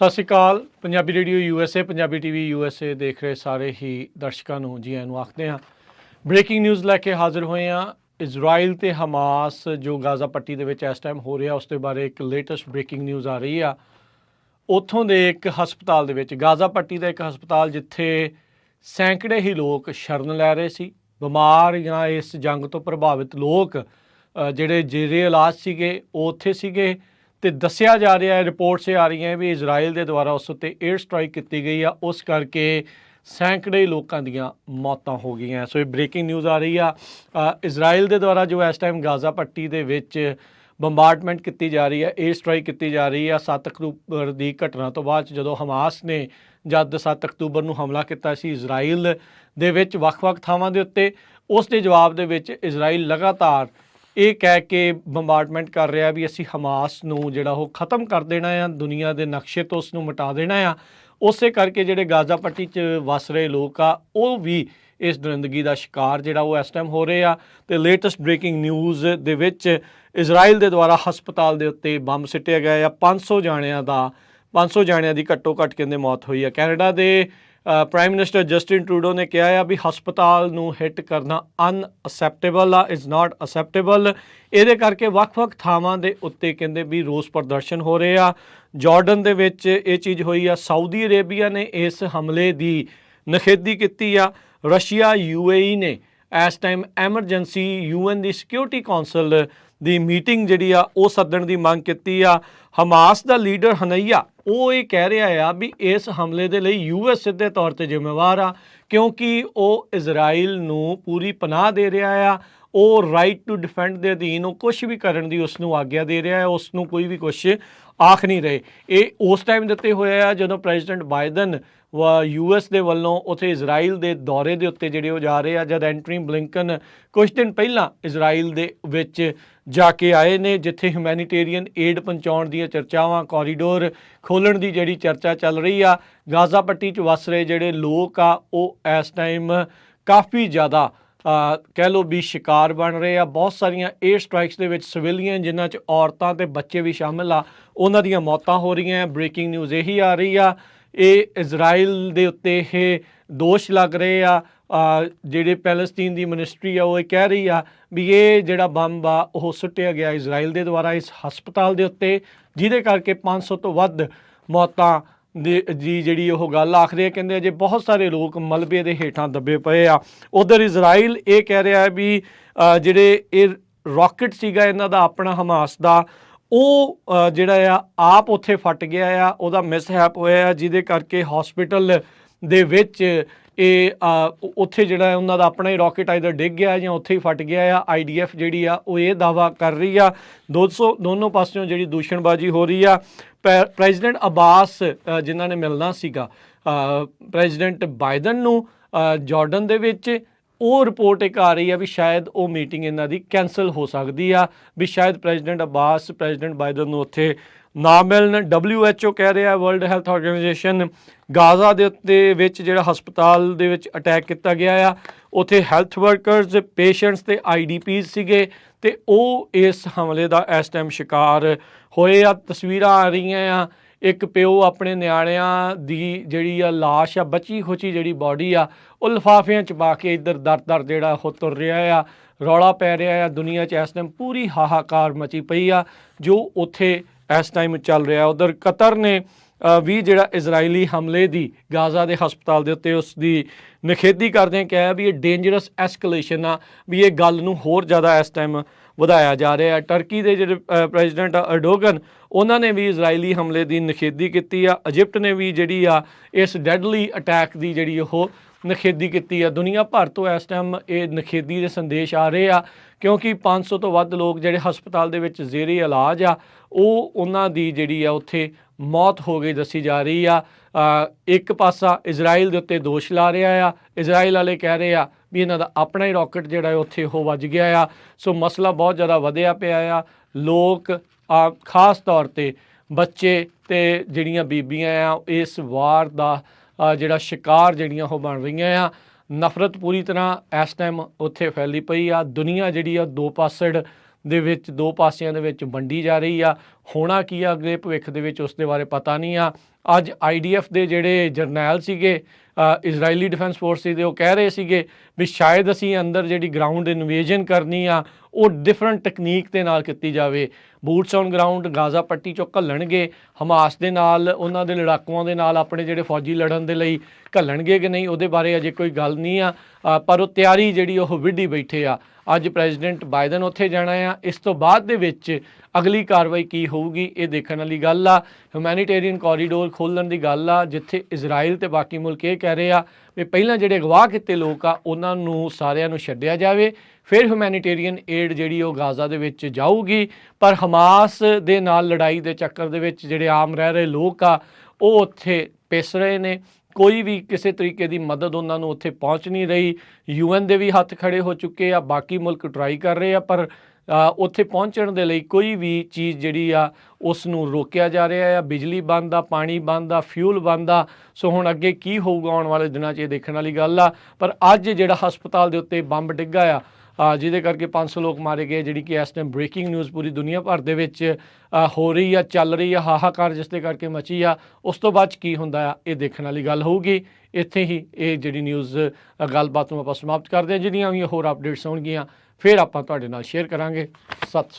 ਸਤਿ ਸ਼੍ਰੀ ਅਕਾਲ। Punjabi radio USA, Punjabi TV USA ਦੇਖ ਰਹੇ ਸਾਰੇ ਹੀ ਦਰਸ਼ਕਾਂ ਨੂੰ ਜੀ ਆਇਆਂ ਨੂੰ ਆਖਦੇ ਹਾਂ। ਬ੍ਰੇਕਿੰਗ ਨਿਊਜ਼ ਲੈ ਕੇ ਹਾਜ਼ਰ ਹੋਏ ਹਾਂ। ਇਜ਼ਰਾਈਲ ਤੇ ਹਮਾਸ ਜੋ ਗਾਜ਼ਾ ਪੱਟੀ ਦੇ ਵਿੱਚ ਇਸ ਟਾਈਮ ਹੋ ਰਿਹਾ, ਉਸ ਦੇ ਬਾਰੇ ਇੱਕ ਲੇਟੈਸਟ ਬ੍ਰੇਕਿੰਗ ਨਿਊਜ਼ ਆ ਰਹੀ ਆ। ਉੱਥੋਂ ਦੇ ਇੱਕ ਹਸਪਤਾਲ ਦੇ ਵਿੱਚ, ਗਾਜ਼ਾ ਪੱਟੀ ਦਾ ਇੱਕ ਹਸਪਤਾਲ ਜਿੱਥੇ ਸੈਂਕੜੇ ਹੀ ਲੋਕ ਸ਼ਰਨ ਲੈ ਰਹੇ ਸੀ, ਬਿਮਾਰ ਜਾਂ ਇਸ ਜੰਗ ਤੋਂ ਪ੍ਰਭਾਵਿਤ ਲੋਕ ਜਿਹੜੇ ਜੇਰੇ ਇਲਾਜ ਸੀਗੇ ਉਹ ਉੱਥੇ ਸੀਗੇ। ਤੇ ਦੱਸਿਆ ਜਾ ਰਿਹਾ ਹੈ, ਰਿਪੋਰਟਸ ਆ ਰਹੀਆਂ ਵੀ ਇਜ਼ਰਾਈਲ ਦੇ ਦੁਆਰਾ ਉਸ ਉੱਤੇ ਏਅਰ ਸਟ੍ਰਾਈਕ ਕੀਤੀ ਗਈ ਆ, ਉਸ ਕਰਕੇ ਸੈਂਕੜੇ ਲੋਕਾਂ ਦੀਆਂ ਮੌਤਾਂ ਹੋ ਗਈਆਂ। ਸੋ ਇਹ ਬ੍ਰੇਕਿੰਗ ਨਿਊਜ਼ ਆ ਰਹੀ ਆ। ਇਜ਼ਰਾਈਲ ਦੇ ਦੁਆਰਾ ਜੋ ਇਸ ਟਾਈਮ ਗਾਜ਼ਾ ਪੱਟੀ ਦੇ ਵਿੱਚ ਬੰਬਾਰਡਮੈਂਟ ਕੀਤੀ ਜਾ ਰਹੀ ਹੈ, ਏਅਰ ਸਟ੍ਰਾਈਕ ਕੀਤੀ ਜਾ ਰਹੀ ਆ 7 ਅਕਤੂਬਰ ਦੀ ਘਟਨਾ ਤੋਂ ਬਾਅਦ, ਜਦੋਂ ਹਮਾਸ ਨੇ ਜਦ 7 ਅਕਤੂਬਰ ਨੂੰ ਹਮਲਾ ਕੀਤਾ ਸੀ ਇਜ਼ਰਾਈਲ ਦੇ ਵਿੱਚ ਵੱਖ-ਵੱਖ ਥਾਵਾਂ ਦੇ ਉੱਤੇ, ਉਸ ਦੇ ਜਵਾਬ ਦੇ ਵਿੱਚ ਇਜ਼ਰਾਈਲ ਲਗਾਤਾਰ ਇਹ ਕਹਿ ਕੇ ਬੰਬਾਰਡਮੈਂਟ ਕਰ ਰਿਹਾ ਵੀ ਅਸੀਂ ਹਮਾਸ ਨੂੰ ਜਿਹੜਾ ਉਹ ਖ਼ਤਮ ਕਰ ਦੇਣਾ ਆ, ਦੁਨੀਆ ਦੇ ਨਕਸ਼ੇ ਤੋਂ ਉਸ ਨੂੰ ਮਿਟਾ ਦੇਣਾ ਆ। ਉਸੇ ਕਰਕੇ ਜਿਹੜੇ ਗਾਜ਼ਾ ਪੱਟੀ 'ਚ ਵਸ ਰਹੇ ਲੋਕ ਆ ਉਹ ਵੀ ਇਸ ਦਰਿੰਦਗੀ ਦਾ ਸ਼ਿਕਾਰ ਜਿਹੜਾ ਉਹ ਇਸ ਟਾਈਮ ਹੋ ਰਹੇ ਆ। ਅਤੇ ਲੇਟੈਸਟ ਬ੍ਰੇਕਿੰਗ ਨਿਊਜ਼ ਦੇ ਵਿੱਚ ਇਜ਼ਰਾਈਲ ਦੇ ਦੁਆਰਾ ਹਸਪਤਾਲ ਦੇ ਉੱਤੇ ਬੰਬ ਸਿੱਟਿਆ ਗਿਆ ਆ। 500 ਜਾਣਿਆਂ ਦੀ ਘੱਟੋ ਘੱਟ ਕਹਿੰਦੇ ਮੌਤ ਹੋਈ ਆ। ਕੈਨੇਡਾ ਦੇ ਪ੍ਰਾਈਮ ਮਿਨਿਸਟਰ ਜਸਟਿਨ ਟਰੂਡੋ ਨੇ ਕਿਹਾ ਆ ਵੀ ਹਸਪਤਾਲ ਨੂੰ ਹਿੱਟ ਕਰਨਾ ਅਨਅਸੈਪਟੇਬਲ ਆ, ਇਜ਼ ਨਾਟ ਅਸੈਪਟੇਬਲ। ਇਹਦੇ ਕਰਕੇ ਵੱਖ-ਵੱਖ ਥਾਵਾਂ ਦੇ ਉੱਤੇ ਕਹਿੰਦੇ ਵੀ ਰੋਸ ਪ੍ਰਦਰਸ਼ਨ ਹੋ ਰਹੇ ਆ। ਜਾਰਡਨ ਦੇ ਵਿੱਚ ਇਹ ਚੀਜ਼ ਹੋਈ ਆ। ਸਾਊਦੀ ਅਰੇਬੀਆ ਨੇ ਇਸ ਹਮਲੇ ਦੀ ਨਿਖੇਧੀ ਕੀਤੀ ਆ। ਰਸ਼ੀਆ UAE ਨੇ ਇਸ ਟਾਈਮ ਐਮਰਜੈਂਸੀ UN ਦੀ ਸਿਕਿਉਰਿਟੀ ਕੌਂਸਲ ਦੀ ਮੀਟਿੰਗ ਜਿਹੜੀ ਆ ਉਹ ਸੱਦਣ ਦੀ ਮੰਗ ਕੀਤੀ ਆ। ਹਮਾਸ ਦਾ ਲੀਡਰ ਹਨਈਆ ਉਹ ਇਹ ਕਹਿ ਰਿਹਾ ਆ ਵੀ ਇਸ ਹਮਲੇ ਦੇ ਲਈ US ਸਿੱਧੇ ਤੌਰ 'ਤੇ ਜ਼ਿੰਮੇਵਾਰ ਆ, ਕਿਉਂਕਿ ਉਹ ਇਜ਼ਰਾਈਲ ਨੂੰ ਪੂਰੀ ਪਨਾਹ ਦੇ ਰਿਹਾ ਆ। ਉਹ ਰਾਈਟ ਟੂ ਡਿਫੈਂਡ ਦੇ ਅਧੀਨ ਉਹ ਕੁਛ ਵੀ ਕਰਨ ਦੀ ਉਸ ਨੂੰ ਆਗਿਆ ਦੇ ਰਿਹਾ ਹੈ, ਉਸ ਨੂੰ ਕੋਈ ਵੀ ਕੁਛ ਆਖ ਨਹੀਂ ਰਹੇ। ਇਹ ਉਸ ਟਾਈਮ ਦਿੱਤੇ ਹੋਏ ਆ ਜਦੋਂ ਪ੍ਰੈਜ਼ੀਡੈਂਟ ਬਾਈਡਨ US ਦੇ ਵੱਲੋਂ ਉੱਥੇ ਇਜ਼ਰਾਈਲ ਦੇ ਦੌਰੇ ਦੇ ਉੱਤੇ ਜਿਹੜੇ ਉਹ ਜਾ ਰਹੇ ਆ, ਜਦ ਐਂਟਰੀ ਬਲਿੰਕਨ ਕੁਛ ਦਿਨ ਪਹਿਲਾਂ ਇਜ਼ਰਾਈਲ ਦੇ ਵਿੱਚ ਜਾ ਕੇ ਆਏ ਨੇ, ਜਿੱਥੇ ਹਿਊਮੈਨੀਟੇਰੀਅਨ ਏਡ ਪਹੁੰਚਾਉਣ ਦੀਆਂ ਚਰਚਾਵਾਂ, ਕੋਰੀਡੋਰ ਖੋਲ੍ਹਣ ਦੀ ਜਿਹੜੀ ਚਰਚਾ ਚੱਲ ਰਹੀ ਆ। ਗਾਜ਼ਾ ਪੱਟੀ 'ਚ ਵਸ ਰਹੇ ਜਿਹੜੇ ਲੋਕ ਆ ਉਹ ਇਸ ਟਾਈਮ ਕਾਫੀ ਜ਼ਿਆਦਾ ਕਹਿ ਲਓ ਵੀ ਸ਼ਿਕਾਰ ਬਣ ਰਹੇ ਆ। ਬਹੁਤ ਸਾਰੀਆਂ ਏਅਰ ਸਟ੍ਰਾਈਕਸ ਦੇ ਵਿੱਚ ਸਿਵਿਲੀਅਨ, ਜਿਨ੍ਹਾਂ 'ਚ ਔਰਤਾਂ ਅਤੇ ਬੱਚੇ ਵੀ ਸ਼ਾਮਿਲ ਆ, ਉਹਨਾਂ ਦੀਆਂ ਮੌਤਾਂ ਹੋ ਰਹੀਆਂ। ਬ੍ਰੇਕਿੰਗ ਨਿਊਜ਼ ਇਹੀ ਆ ਰਹੀ ਆ। ਇਹ ਇਜ਼ਰਾਈਲ ਦੇ ਉੱਤੇ ਇਹ ਦੋਸ਼ ਲੱਗ ਰਹੇ ਆ। ਜਿਹੜੇ ਪੈਲਸਤੀਨ ਦੀ ਮਿਨਿਸਟਰੀ ਆ ਉਹ ਇਹ ਕਹਿ ਰਹੀ ਆ ਵੀ ਇਹ ਜਿਹੜਾ ਬੰਬ ਆ ਉਹ ਸੁੱਟਿਆ ਗਿਆ ਇਜ਼ਰਾਈਲ ਦੇ ਦੁਆਰਾ ਇਸ ਹਸਪਤਾਲ ਦੇ ਉੱਤੇ, ਜਿਹਦੇ ਕਰਕੇ 500 ਤੋਂ ਵੱਧ ਮੌਤਾਂ ਦੀ ਜਿਹੜੀ ਉਹ ਗੱਲ ਆਖਦੇ ਆ। ਕਹਿੰਦੇ ਅਜੇ ਬਹੁਤ ਸਾਰੇ ਲੋਕ ਮਲਬੇ ਦੇ ਹੇਠਾਂ ਦੱਬੇ ਪਏ ਆ। ਉਧਰ ਇਜ਼ਰਾਈਲ ਇਹ ਕਹਿ ਰਿਹਾ ਹੈ ਵੀ ਜਿਹੜੇ ਇਹ ਰੌਕਟ ਸੀਗਾ ਇਹਨਾਂ ਦਾ ਆਪਣਾ ਹਮਾਸ ਦਾ, ਉਹ ਜਿਹੜਾ ਆ ਆਪ ਉੱਥੇ ਫਟ ਗਿਆ ਆ, ਉਹਦਾ ਮਿਸਹੈਪ ਹੋਇਆ ਆ, ਜਿਹਦੇ ਕਰਕੇ ਹੌਸਪੀਟਲ ਦੇ ਵਿੱਚ ਇਹ ਉੱਥੇ ਜਿਹੜਾ ਉਹਨਾਂ ਦਾ ਆਪਣਾ ਹੀ ਰੌਕਟ ਆਈਦਰ ਡਿੱਗ ਗਿਆ ਜਾਂ ਉੱਥੇ ਹੀ ਫਟ ਗਿਆ ਆ। IDF ਜਿਹੜੀ ਆ ਉਹ ਇਹ ਦਾਅਵਾ ਕਰ ਰਹੀ ਆ। ਦੋਨੋਂ ਪਾਸਿਓਂ ਜਿਹੜੀ ਦੂਸ਼ਣਬਾਜ਼ੀ ਹੋ ਰਹੀ ਆ। ਪ੍ਰੈਜ਼ੀਡੈਂਟ ਅਬਾਸ ਜਿਨ੍ਹਾਂ ਨੇ ਮਿਲਣਾ ਸੀਗਾ ਪ੍ਰੈਜ਼ੀਡੈਂਟ ਬਾਈਡਨ ਨੂੰ ਜਾਰਡਨ ਦੇ ਵਿੱਚ, ਉਹ ਰਿਪੋਰਟ ਇੱਕ ਆ ਰਹੀ ਆ ਵੀ ਸ਼ਾਇਦ ਉਹ ਮੀਟਿੰਗ ਇਹਨਾਂ ਦੀ ਕੈਂਸਲ ਹੋ ਸਕਦੀ ਆ, ਵੀ ਸ਼ਾਇਦ ਪ੍ਰੈਜ਼ੀਡੈਂਟ ਅਬਾਸ ਪ੍ਰੈਜ਼ੀਡੈਂਟ ਬਾਈਡਨ ਨੂੰ ਉੱਥੇ ਨਾ ਮਿਲਣ। WHO ਕਹਿ ਰਿਹਾ, ਵਰਲਡ ਹੈਲਥ ਆਰਗੇਨਾਈਜੇਸ਼ਨ, ਗਾਜ਼ਾ ਦੇ ਉੱਤੇ ਵਿੱਚ ਜਿਹੜਾ ਹਸਪਤਾਲ ਦੇ ਵਿੱਚ ਅਟੈਕ ਕੀਤਾ ਗਿਆ ਆ, ਉੱਥੇ ਹੈਲਥ ਵਰਕਰਸ, ਪੇਸ਼ੈਂਟਸ ਅਤੇ IDPs ਸੀਗੇ ਅਤੇ ਉਹ ਇਸ ਹਮਲੇ ਦਾ ਇਸ ਟਾਈਮ ਸ਼ਿਕਾਰ ਹੋਏ ਆ। ਤਸਵੀਰਾਂ ਆ ਰਹੀਆਂ ਆ, ਇੱਕ ਪਿਓ ਆਪਣੇ ਨਿਆਣਿਆਂ ਦੀ ਜਿਹੜੀ ਆ ਲਾਸ਼ ਆ, ਬਚੀ ਖੁਚੀ ਜਿਹੜੀ ਬੋਡੀ ਆ, ਉਹ ਲਿਫਾਫਿਆਂ 'ਚ ਪਾ ਕੇ ਇੱਧਰ ਦਰ ਜਿਹੜਾ ਉਹ ਤੁਰ ਰਿਹਾ ਆ। ਰੌਲਾ ਪੈ ਰਿਹਾ ਆ ਦੁਨੀਆ 'ਚ ਇਸ ਟਾਈਮ, ਪੂਰੀ ਹਾਹਾਕਾਰ ਮਚੀ ਪਈ ਆ ਜੋ ਉੱਥੇ ਇਸ ਟਾਈਮ ਚੱਲ ਰਿਹਾ। ਉਧਰ ਕਤਰ ਨੇ ਵੀ ਜਿਹੜਾ ਇਜ਼ਰਾਈਲੀ ਹਮਲੇ ਦੀ ਗਾਜ਼ਾ ਦੇ ਹਸਪਤਾਲ ਦੇ ਉੱਤੇ ਉਸ ਦੀ ਨਿਖੇਧੀ ਕਰਦਿਆਂ ਕਿਹਾ ਵੀ ਇਹ ਡੇਂਜਰਸ ਐਸਕਲੇਸ਼ਨ ਆ, ਵੀ ਇਹ ਗੱਲ ਨੂੰ ਹੋਰ ਜ਼ਿਆਦਾ ਇਸ ਟਾਈਮ ਵਧਾਇਆ ਜਾ ਰਿਹਾ। ਟਰਕੀ ਦੇ ਜਿਹੜੇ ਪ੍ਰੈਜ਼ੀਡੈਂਟ ਅਰਦੋਗਨ, ਉਹਨਾਂ ਨੇ ਵੀ ਇਜ਼ਰਾਈਲੀ ਹਮਲੇ ਦੀ ਨਿਖੇਧੀ ਕੀਤੀ ਆ। ਇਜਿਪਟ ਨੇ ਵੀ ਜਿਹੜੀ ਆ ਇਸ ਡੈਡਲੀ ਅਟੈਕ ਦੀ ਜਿਹੜੀ ਉਹ ਨਿਖੇਧੀ ਕੀਤੀ ਆ। ਦੁਨੀਆ ਭਰ ਤੋਂ ਇਸ ਟਾਈਮ ਇਹ ਨਿਖੇਧੀ ਦੇ ਸੰਦੇਸ਼ ਆ ਰਹੇ ਆ, ਕਿਉਂਕਿ 500 ਤੋਂ ਵੱਧ ਲੋਕ ਜਿਹੜੇ ਹਸਪਤਾਲ ਦੇ ਵਿੱਚ ਜ਼ੇਰੇ ਇਲਾਜ ਆ, ਉਹਨਾਂ ਦੀ ਜਿਹੜੀ ਆ ਉੱਥੇ ਮੌਤ ਹੋ ਗਈ ਦੱਸੀ ਜਾ ਰਹੀ ਆ। ਇੱਕ ਪਾਸਾ ਇਜ਼ਰਾਈਲ ਦੇ ਉੱਤੇ ਦੋਸ਼ ਲਾ ਰਿਹਾ ਆ, ਇਜ਼ਰਾਈਲ ਵਾਲੇ ਕਹਿ ਰਹੇ ਆ ਵੀ ਇਹਨਾਂ ਦਾ ਆਪਣਾ ਹੀ ਰੌਕਟ ਜਿਹੜਾ ਉੱਥੇ ਉਹ ਵੱਜ ਗਿਆ ਆ। ਸੋ ਮਸਲਾ ਬਹੁਤ ਜ਼ਿਆਦਾ ਵਧਿਆ ਪਿਆ ਆ। ਲੋਕ ਖਾਸ ਤੌਰ 'ਤੇ ਬੱਚੇ ਅਤੇ ਜਿਹੜੀਆਂ ਬੀਬੀਆਂ ਆ ਇਸ ਵਾਰ ਦਾ ਜਿਹੜਾ ਸ਼ਿਕਾਰ ਜਿਹੜੀਆਂ ਉਹ ਬਣ ਰਹੀਆਂ ਆ। ਨਫ਼ਰਤ ਪੂਰੀ ਤਰ੍ਹਾਂ ਇਸ ਟਾਈਮ ਉੱਥੇ ਫੈਲੀ ਪਈ ਆ। ਦੁਨੀਆ ਜਿਹੜੀ ਆ ਦੋ ਪਾਸਿਆਂ ਦੇ ਵਿੱਚ ਵੰਡੀ ਜਾ ਰਹੀ ਆ। ਹੋਣਾ ਕੀ ਆ ਅਗਲੇ ਭਵਿੱਖ ਦੇ ਵਿੱਚ ਉਸ ਦੇ ਬਾਰੇ ਪਤਾ ਨਹੀਂ ਆ। ਅੱਜ IDF ਦੇ ਜਿਹੜੇ ਜਰਨੈਲ ਸੀਗੇ ਇਜ਼ਰਾਈਲੀ ਡਿਫੈਂਸ ਫੋਰਸਿਸ ਦੇ, ਉਹ ਕਹਿ ਰਹੇ ਸੀਗੇ ਵੀ ਸ਼ਾਇਦ ਅਸੀਂ ਅੰਦਰ ਜਿਹੜੀ ਗਰਾਊਂਡ ਇਨਵੇਜਨ ਕਰਨੀ ਆ ਉਹ ਡਿਫਰੈਂਟ ਟੈਕਨੀਕ ਦੇ ਨਾਲ ਕੀਤੀ ਜਾਵੇ। ਬੂਟਸ ਔਨ ਗਰਾਊਂਡ ਗਾਜ਼ਾ ਪੱਟੀ 'ਚੋਂ ਘੱਲਣਗੇ, ਹਮਾਸ ਦੇ ਨਾਲ ਉਹਨਾਂ ਦੇ ਲੜਾਕੂਆਂ ਦੇ ਨਾਲ ਆਪਣੇ ਜਿਹੜੇ ਫੌਜੀ ਲੜਨ ਦੇ ਲਈ ਘੱਲਣਗੇ ਕਿ ਨਹੀਂ, ਉਹਦੇ ਬਾਰੇ ਅਜੇ ਕੋਈ ਗੱਲ ਨਹੀਂ ਆ। ਪਰ ਉਹ ਤਿਆਰੀ ਜਿਹੜੀ ਉਹ ਵਿੱਢੀ ਬੈਠੇ ਆ। ਅੱਜ ਪ੍ਰੈਜ਼ੀਡੈਂਟ ਬਾਈਡਨ ਉੱਥੇ ਜਾਣਾ ਆ। ਇਸ ਤੋਂ ਬਾਅਦ ਦੇ ਵਿੱਚ ਅਗਲੀ ਕਾਰਵਾਈ ਕੀ ਹੋਊਗੀ ਇਹ ਦੇਖਣ ਵਾਲੀ ਗੱਲ ਆ। ਹਿਊਮੈਨੀਟੇਰੀਅਨ ਕੋਰੀਡੋਰ ਖੋਲ੍ਹਣ ਦੀ ਗੱਲ ਆ, ਜਿੱਥੇ ਇਜ਼ਰਾਈਲ ਤੇ ਬਾਕੀ ਮੁਲਕ ਇਹ ਕਹਿ ਰਹੇ ਆ ਵੀ ਪਹਿਲਾਂ ਜਿਹੜੇ ਅਗਵਾ ਕੀਤੇ ਲੋਕ ਆ ਉਹਨਾਂ ਨੂੰ ਸਾਰਿਆਂ ਨੂੰ ਛੱਡਿਆ ਜਾਵੇ, ਫਿਰ ਹਿਊਮੈਨੀਟੇਰੀਅਨ ਏਡ ਜਿਹੜੀ ਉਹ ਗਾਜ਼ਾ ਦੇ ਵਿੱਚ ਜਾਊਗੀ। ਪਰ ਹਮਾਸ ਦੇ ਨਾਲ ਲੜਾਈ ਦੇ ਚੱਕਰ ਦੇ ਵਿੱਚ ਜਿਹੜੇ ਆਮ ਰਹਿ ਰਹੇ ਲੋਕ ਆ ਉਹ ਉੱਥੇ ਪਿਸ ਰਹੇ ਨੇ। ਕੋਈ ਵੀ ਕਿਸੇ ਤਰੀਕੇ ਦੀ ਮਦਦ ਉਹਨਾਂ ਨੂੰ ਉੱਥੇ ਪਹੁੰਚ ਨਹੀਂ ਰਹੀ। UN ਦੇ ਵੀ ਹੱਥ ਖੜੇ ਹੋ ਚੁੱਕੇ ਆ, ਬਾਕੀ ਮੁਲਕ ਟਰਾਈ ਕਰ ਰਹੇ ਆ, ਪਰ ਉੱਥੇ ਪਹੁੰਚਣ ਦੇ ਲਈ ਕੋਈ ਵੀ ਚੀਜ਼ ਜਿਹੜੀ ਆ ਉਸ ਨੂੰ ਰੋਕਿਆ ਜਾ ਰਿਹਾ ਆ। ਬਿਜਲੀ ਬੰਦ ਆ, ਪਾਣੀ ਬੰਦ ਆ, ਫਿਊਲ ਬੰਦ ਆ। ਸੋ ਹੁਣ ਅੱਗੇ ਕੀ ਹੋਊਗਾ ਆਉਣ ਵਾਲੇ ਦਿਨਾਂ 'ਚ ਇਹ ਦੇਖਣ ਵਾਲੀ ਗੱਲ ਆ। ਪਰ ਅੱਜ ਜਿਹੜਾ ਹਸਪਤਾਲ ਦੇ ਉੱਤੇ ਬੰਬ ਡਿੱਗਾ ਆ ਜਿਹਦੇ ਕਰਕੇ 500 ਲੋਕ ਮਾਰੇ ਗਏ, ਜਿਹੜੀ ਕਿ ਇਸ ਟਾਈਮ ਬ੍ਰੇਕਿੰਗ ਨਿਊਜ਼ ਪੂਰੀ ਦੁਨੀਆ ਭਰ ਦੇ ਵਿੱਚ ਹੋ ਰਹੀ ਆ, ਚੱਲ ਰਹੀ ਆ, ਹਾਹਾਕਾਰ ਜਿਸ ਦੇ ਕਰਕੇ ਮਚੀ ਆ। ਉਸ ਤੋਂ ਬਾਅਦ 'ਚ ਕੀ ਹੁੰਦਾ ਆ ਇਹ ਦੇਖਣ ਵਾਲੀ ਗੱਲ ਹੋਊਗੀ। ਇੱਥੇ ਹੀ ਇਹ ਜਿਹੜੀ ਨਿਊਜ਼ ਗੱਲਬਾਤ ਨੂੰ ਆਪਾਂ ਸਮਾਪਤ ਕਰਦੇ ਹਾਂ। ਜਿਹੜੀਆਂ ਵੀ ਹੋਰ ਅਪਡੇਟਸ ਹੋਣਗੀਆਂ ਫਿਰ ਆਪਾਂ ਤੁਹਾਡੇ ਨਾਲ ਸ਼ੇਅਰ ਕਰਾਂਗੇ। ਸਤਿ